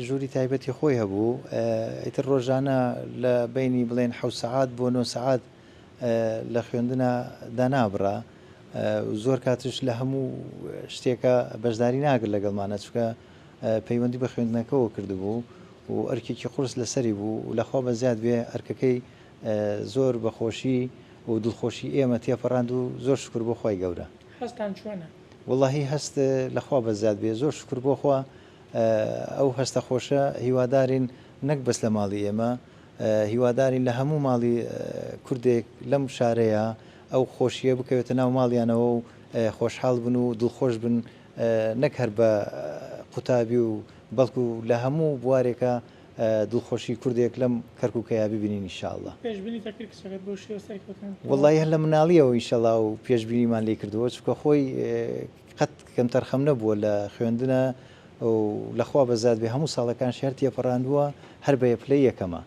ژووری تایبەتی خۆی هەبوو ئیتر ڕۆژانە لە بینی بڵێن 7 سعات بۆ 9 سعات لە خوێندنە دانابڕە زۆر کاتش لە هەموو شتێکە بەشداری ناگرت لەگەڵمانە چکە پەیوەندی بە خوێندنەکەەوە کردبوو و ئەرکێکی قورس لەسەری بوو و لەخوا بە زیاد بێ ئەرکەکەی زۆر بەخۆشی و دڵخۆشی ئێمە تێپەڕاند و زۆر شکر بۆ خۆی گەورە. هەستان چۆنە؟ وەڵاهی هەست لەخوا بە زیاد بێ زۆر شکر بۆ خوا ئەو هەستە خۆشە هیوادارین نەک بەس لە ماڵی ئێمە هیوادارین لە هەموو ماڵی کوردێک لەم شارەیە ئەو خۆشیە بکەوێتە ناو ماڵیانەوە و خۆشحاڵ بن و دڵخۆش بن نەک هەر بە قوتابی و بەڵکو لە هەموو بوارێکە دڵخۆشی کوردێک لەم کەرکووکەیە ببینین ئینشاءالله. پێشبینی تەکرد کچەکەت بۆ شێوە سەرکەوتن؟ وەڵاهی هەر لە مناڵیەوە ئینشاءالله و پێشبینیمان لێ کردووە چکە خۆی قەت کەم تەرخەم نەبووە لە خوێندنە و لەخوا بەزاد بێ هەموو ساڵەکان شێر تێپەڕاندووە هەر بە یەپلەی یەکەمە.